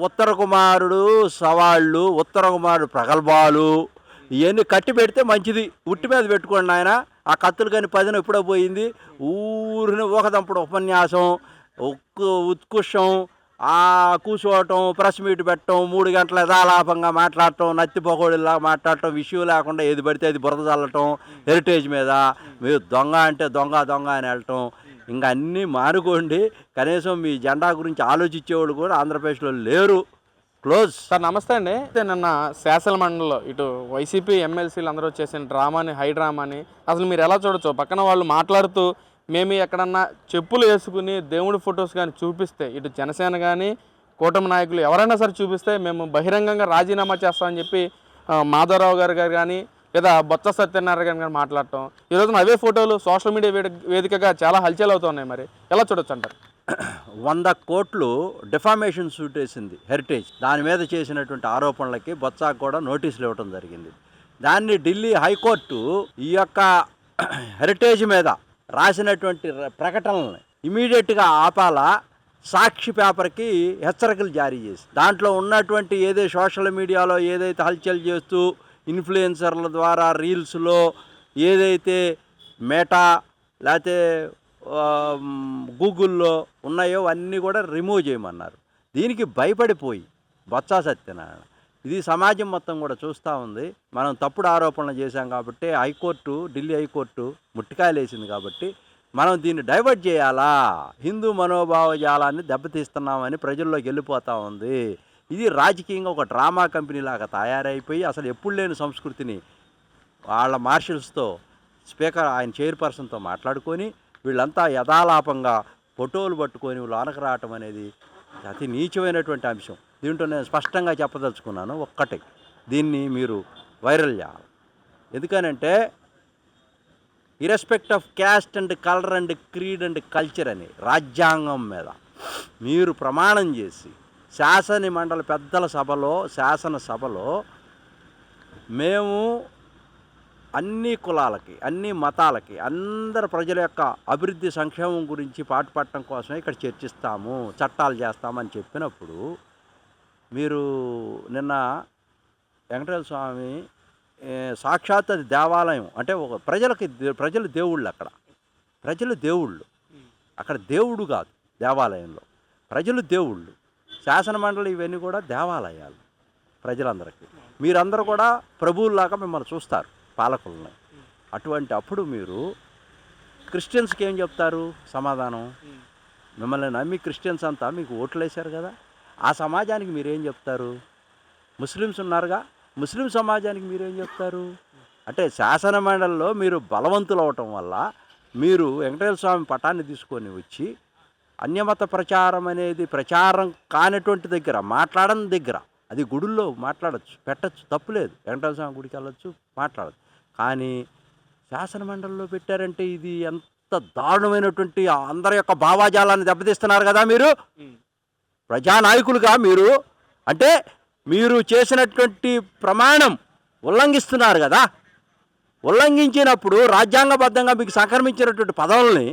ఉత్తర కుమారుడు సవాళ్ళు, ఉత్తర కుమారుడు ప్రగల్భాలు ఇవన్నీ కట్టి పెడితే మంచిది. ఉట్టి మీద పెట్టుకోండి ఆయన. ఆ కత్తులు కానీ పదిన ఎప్పుడో పోయింది. ఊరిని ఊకదంపుడు ఉపన్యాసం, ఉత్కృష్టం, కూర్చోవటం, ప్రెస్ మీట్ పెట్టడం, 3 గంటల యథాలాపంగా మాట్లాడటం, నత్తి పొగోడిలా మాట్లాడటం, విషయం లేకుండా ఏది పడితే అది బురద చల్లటం హెరిటేజ్ మీద. మీరు దొంగ అంటే దొంగ దొంగ అని వెళ్ళటం. ఇంకా అన్నీ మానుకోండి. కనీసం మీ జెండా గురించి ఆలోచించేవాళ్ళు కూడా ఆంధ్రప్రదేశ్లో లేరు. క్లోజ్. సార్ నమస్తే అండి. అయితే నిన్న శాసన మండలిలో ఇటు వైసీపీ ఎమ్మెల్సీలు అందరూ చేసిన డ్రామాని, హై డ్రామాని అసలు మీరు ఎలా చూడొచ్చు? పక్కన వాళ్ళు మాట్లాడుతూ మేము ఎక్కడన్నా చెప్పులు వేసుకుని దేవుడి ఫొటోస్ కానీ చూపిస్తే, ఇటు జనసేన కానీ కూటమి నాయకులు ఎవరైనా సరే చూపిస్తే మేము బహిరంగంగా రాజీనామా చేస్తామని చెప్పి మాధవరావు గారు కానీ లేదా బొత్స సత్యనారాయణ గారు కానీ మాట్లాడటం, ఈరోజున అవే ఫోటోలు సోషల్ మీడియా వేదికగా చాలా హల్చల్ అవుతున్నాయి. మరి ఎలా చూడొచ్చు అంటారు? 100 కోట్లు డిఫామేషన్ సూట్ వేసింది హెరిటేజ్. దాని మీద చేసినటువంటి ఆరోపణలకి బొత్సాకు కూడా నోటీసులు ఇవ్వడం జరిగింది. దాన్ని ఢిల్లీ హైకోర్టు ఈ యొక్క హెరిటేజ్ మీద రాసినటువంటి ప్రకటనల్ని ఇమీడియట్గా ఆపాలా, సాక్షి పేపర్కి హెచ్చరికలు జారీ చేసి దాంట్లో ఉన్నటువంటి సోషల్ మీడియాలో ఏదైతే హల్చల్ చేస్తూ ఇన్ఫ్లుయెన్సర్ల ద్వారా రీల్స్లో ఏదైతే మెటా లేకపోతే గూగుల్లో ఉన్నాయో అన్నీ కూడా రిమూవ్ చేయమన్నారు. దీనికి భయపడిపోయి బొత్స సత్యనారాయణ ఇది సమాజం మొత్తం కూడా చూస్తూ ఉంది. మనం తప్పుడు ఆరోపణలు చేశాం కాబట్టి ఢిల్లీ హైకోర్టు ముట్టికాయలు వేసింది కాబట్టి మనం దీన్ని డైవర్ట్ చేయాలా, హిందూ మనోభావజాలాన్ని దెబ్బతీస్తున్నామని ప్రజల్లోకి వెళ్ళిపోతూ ఉంది. ఇది రాజకీయంగా ఒక డ్రామా కంపెనీ లాగా తయారైపోయి అసలు ఎప్పుడు లేని సంస్కృతిని వాళ్ళ మార్షల్స్తో స్పీకర్ ఆయన చైర్పర్సన్తో మాట్లాడుకొని వీళ్ళంతా యథాలాపంగా ఫోటోలు పట్టుకొని లోనకు రావటం అనేది అతి నీచమైనటువంటి అంశం. దీంట్లో నేను స్పష్టంగా చెప్పదలుచుకున్నాను ఒక్కటే, దీన్ని మీరు వైరల్ చేయాలి. ఎందుకనంటే irrespective of caste and colour and creed and culture అని రాజ్యాంగం మీద మీరు ప్రమాణం చేసి శాసనసభలో మేము అన్ని కులాలకి, అన్ని మతాలకి, అందరు ప్రజల యొక్క అభివృద్ధి సంక్షేమం గురించి పాటుపడటం కోసమే ఇక్కడ చర్చిస్తాము, చట్టాలు చేస్తామని చెప్పినప్పుడు మీరు నిన్న వెంకటేశ్వర స్వామి సాక్షాత్ అది దేవాలయం అంటే ఒక ప్రజలు దేవుళ్ళు, అక్కడ ప్రజలు దేవుళ్ళు, అక్కడ దేవుడు కాదు దేవాలయంలో, ప్రజలు దేవుళ్ళు. శాసన మండలి ఇవన్నీ కూడా దేవాలయాలు ప్రజలందరికీ. మీరందరూ కూడా ప్రభువుల్లాగా మిమ్మల్ని చూస్తారు, పాలకులని. అటువంటి అప్పుడు మీరు క్రిస్టియన్స్కి ఏం చెప్తారు సమాధానం? మిమ్మల్ని నమ్మి క్రిస్టియన్స్ అంతా మీకు ఓట్లు వేశారు కదా, ఆ సమాజానికి మీరేం చెప్తారు? ముస్లిమ్స్ ఉన్నారుగా, ముస్లిం సమాజానికి మీరేం చెప్తారు? అంటే శాసన మండలిలో మీరు బలవంతులు అవటం వల్ల మీరు వెంకటేశ్వర స్వామి పటాన్ని తీసుకొని వచ్చి అన్యమత ప్రచారం అనేది ప్రచారం కానటువంటి దగ్గర మాట్లాడని దగ్గర, అది గుడుల్లో మాట్లాడచ్చు, పెట్టచ్చు, తప్పులేదు. వెంకటేశ్వర స్వామి గుడికి వెళ్ళొచ్చు, మాట్లాడచ్చు. కానీ శాసన మండలిలో పెట్టారంటే ఇది ఎంత దారుణమైనటువంటి అందరి యొక్క భావాజాలాన్ని దెబ్బతీస్తున్నారు కదా మీరు ప్రజానాయకులుగా. మీరు అంటే మీరు చేసినటువంటి ప్రమాణం ఉల్లంఘిస్తున్నారు కదా. ఉల్లంఘించినప్పుడు రాజ్యాంగబద్ధంగా మీకు సంక్రమించినటువంటి పదవుల్ని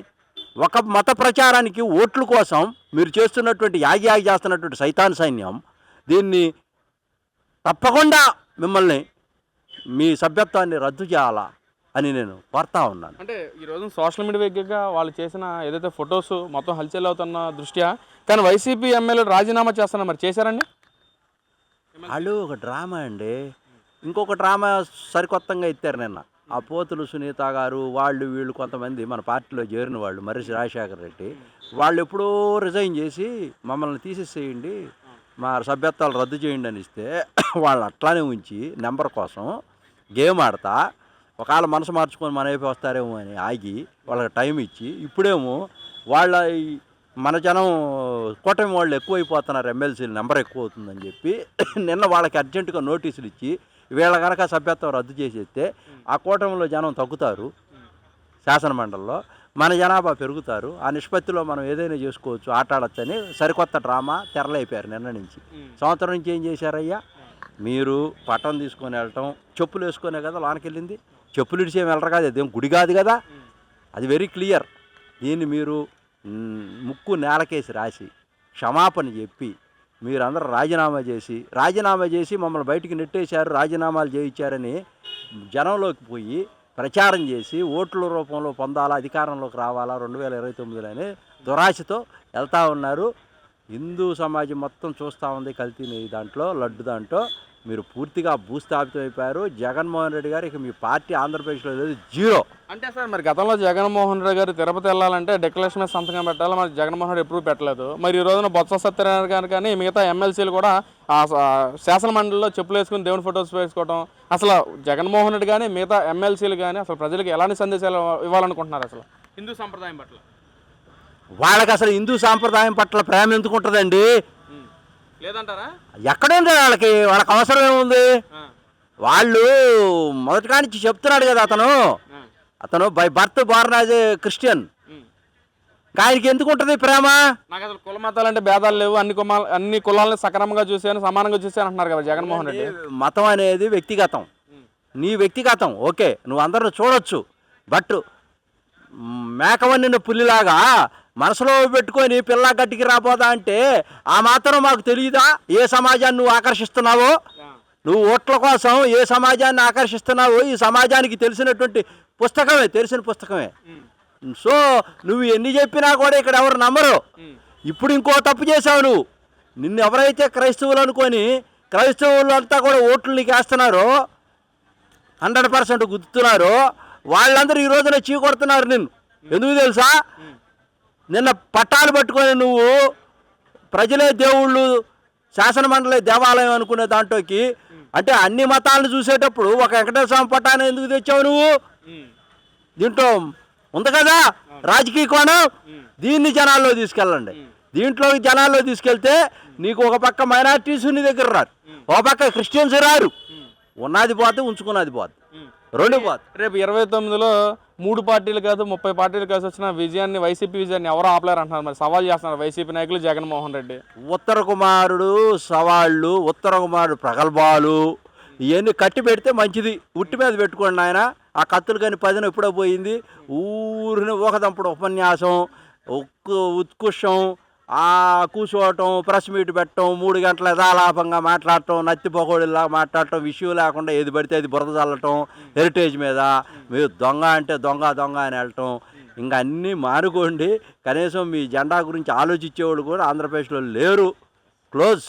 ఒక మత ప్రచారానికి ఓట్ల కోసం మీరు చేస్తున్నటువంటి యాగి చేస్తున్నటువంటి సైతాన్ సైన్యం, దీన్ని తప్పకుండా మిమ్మల్ని మీ సభ్యత్వాన్ని రద్దు చేయాలా అని నేను కోరుతా ఉన్నాను. అంటే ఈరోజు సోషల్ మీడియా వేదికగా వాళ్ళు చేసిన ఏదైతే ఫొటోస్ మొత్తం హల్చల్ అవుతున్న దృష్ట్యా కానీ వైసీపీ ఎమ్మెల్యేలు రాజీనామా చేస్తున్నా, మరి చేశారండి? వాళ్ళు ఒక డ్రామా అండి. ఇంకొక డ్రామా సరికొత్తగా ఎత్తారు నిన్న. ఆ పోతులు సునీత గారు వీళ్ళు కొంతమంది మన పార్టీలో చేరిన వాళ్ళు, మర్రి రాజశేఖర రెడ్డి వాళ్ళు ఎప్పుడో రిజైన్ చేసి మమ్మల్ని తీసేసేయండి, మా సభ్యత్వాలు రద్దు చేయండి అని ఇస్తే వాళ్ళు అట్లానే ఉంచి నెంబర్ కోసం గేమ్ ఆడతా ఒకవేళ మనసు మార్చుకొని మన వైపు వస్తారేమో అని ఆగి వాళ్ళకి టైం ఇచ్చి, ఇప్పుడేమో మన జనం కూటమి వాళ్ళు ఎక్కువైపోతున్నారు, ఎమ్మెల్సీలు నెంబర్ ఎక్కువ అవుతుందని చెప్పి నిన్న వాళ్ళకి అర్జెంటుగా నోటీసులు ఇచ్చి వీళ్ళ కనుక సభ్యత్వం రద్దు చేసేస్తే ఆ కూటమిలో జనం తగ్గుతారు, శాసన మండలిలో మన జనాభా పెరుగుతారు, ఆ నిష్పత్తిలో మనం ఏదైనా చేసుకోవచ్చు, ఆటాడచ్చని సరికొత్త డ్రామా తెరలైపోయారు నిన్న నుంచి. సంవత్సరం నుంచి ఏం చేశారయ్యా? మీరు పట్టం తీసుకొని వెళ్ళటం, చెప్పులు వేసుకునే కదా లోనికి వెళ్ళింది, చెప్పులు ఇడిచేమి వెళ్ళరు కదా, అదేం గుడి కాదు కదా, అది వెరీ క్లియర్. దీన్ని మీరు ముక్కు నేలకేసి రాసి క్షమాపణ చెప్పి మీరందరూ రాజీనామా చేసి మమ్మల్ని బయటికి నెట్టేశారు, రాజీనామాలు చేయించారని జనంలోకి పోయి ప్రచారం చేసి ఓట్ల రూపంలో పొందాలా, అధికారంలోకి రావాలా 2029 అని దురాశతో వెళ్తూ ఉన్నారు. హిందూ సమాజం మొత్తం చూస్తూ ఉంది కల్తీని దాంట్లో, లడ్డు దాంట్లో. మీరు పూర్తిగా భూస్థాపితం అయిపోయారు. జగన్మోహన్ రెడ్డి గారు ఇక మీ పార్టీ ఆంధ్రప్రదేశ్లో లేదు, జీరో. అంటే సార్ మరి గతంలో జగన్మోహన్ రెడ్డి గారు తిరుపతి వెళ్ళాలంటే డిక్లరేషన్ మీద సంతకం పెట్టాలి, మరి జగన్మోహన్ రెడ్డి ఎప్పుడూ పెట్టలేదు. మరి ఈ రోజున బొత్స సత్యనారాయణ గారు కానీ మిగతా ఎమ్మెల్సీలు కూడా ఆ శాసన మండలిలో చెప్పులు వేసుకుని దేవుని ఫొటోస్ వేసుకోవడం, అసలు జగన్మోహన్ రెడ్డి కానీ మిగతా ఎమ్మెల్సీలు కానీ అసలు ప్రజలకు ఎలాంటి సందేశాలు ఇవ్వాలనుకుంటున్నారు అసలు హిందూ సంప్రదాయం పట్ల? వాళ్ళకి అసలు హిందూ సాంప్రదాయం పట్ల ప్రేమ ఎందుకు ఉంటుందండి? లేదంటారా? ఎక్కడుంది వాళ్ళకి అవసరం ఏముంది? వాళ్ళు మొదటి కానించి చెప్తున్నాడు కదా, అతను by birth born as a Christian. ఆయనకి ఎందుకు ఉంటుంది ప్రేమ? నాకు అసలు కుల మతాలు అంటే భేదాలు లేవు, అన్ని కులాలను సక్రమంగా చూసాను, సమానంగా చూసాను అంటున్నారు కదా జగన్మోహన్ రెడ్డి. మతం అనేది వ్యక్తిగతం, నీ వ్యక్తిగతం. ఓకే, నువ్వు అందరూ చూడొచ్చు, బట్ మేకవన్నిన పులిలాగా మనసులో పెట్టుకొని పిల్ల గట్టికి రాబోదా అంటే ఆ మాత్రం మాకు తెలియదా? ఏ సమాజాన్ని నువ్వు ఆకర్షిస్తున్నావో, నువ్వు ఓట్ల కోసం ఏ సమాజాన్ని ఆకర్షిస్తున్నావో ఈ సమాజానికి తెలిసిన పుస్తకమే. సో నువ్వు ఎన్ని చెప్పినా కూడా ఇక్కడ ఎవరు నమ్మరు. ఇప్పుడు ఇంకో తప్పు చేసావు నువ్వు. నిన్ను ఎవరైతే క్రైస్తవులు అనుకొని క్రైస్తవులంతా కూడా ఓట్లు నీకు వేస్తున్నారో, 100% గుర్తున్నారో, వాళ్ళందరూ ఈ రోజున చీకొడుతున్నారు నిన్ను. ఎందుకు తెలుసా? నిన్న పట్టాలు పట్టుకొని నువ్వు ప్రజలే దేవుళ్ళు, శాసనమండలి దేవాలయం అనుకునే దాంట్లోకి, అంటే అన్ని మతాలను చూసేటప్పుడు ఒక వెంకటేశ్వర స్వామి పట్టాన్ని ఎందుకు తెచ్చావు నువ్వు? దీంట్లో ఉంది కదా రాజకీయ కోణం. దీన్ని జనాల్లో తీసుకెళ్ళండి. జనాల్లో తీసుకెళ్తే నీకు ఒక పక్క మైనారిటీస్ నీ దగ్గర రారు, ఒక పక్క క్రిస్టియన్స్ రారు. ఉన్నది పోతే ఉంచుకున్నది పోతే రెండు పోతే. రేపు 29లో 3 పార్టీలు కాదు 30 పార్టీలు కలిసి వచ్చిన విజయాన్ని, వైసీపీ విజయాన్ని ఎవరు ఆపలేరు అంటున్నారు. మరి సవాల్ చేస్తున్నారు వైసీపీ నాయకులు జగన్మోహన్ రెడ్డి. ఉత్తర కుమారుడు సవాళ్ళు, ఉత్తర కుమారుడు ప్రగల్భాలు ఇవన్నీ కట్టి పెడితే మంచిది. ఉట్టి మీద పెట్టుకోండి ఆయన. ఆ కత్తులు కానీ 10 ఎప్పుడో పోయింది. ఊరిని ఊకదంపుడు ఉపన్యాసం, ఉత్కృష్టం, కూర్చోవటం, ప్రెస్ మీట్ పెట్టడం, 3 గంటల యథాలాపంగా మాట్లాడటం, నత్తిపోకోడిలా మాట్లాడటం, విషయం లేకుండా ఏది పడితే అది బురద చల్లటం హెరిటేజ్ మీద. మీరు దొంగ అంటే దొంగ అని వెళ్ళటం. ఇంకా అన్నీ మానుకోండి. కనీసం మీ జెండా గురించి ఆలోచించేవాళ్ళు కూడా ఆంధ్రప్రదేశ్లో లేరు. క్లోజ్.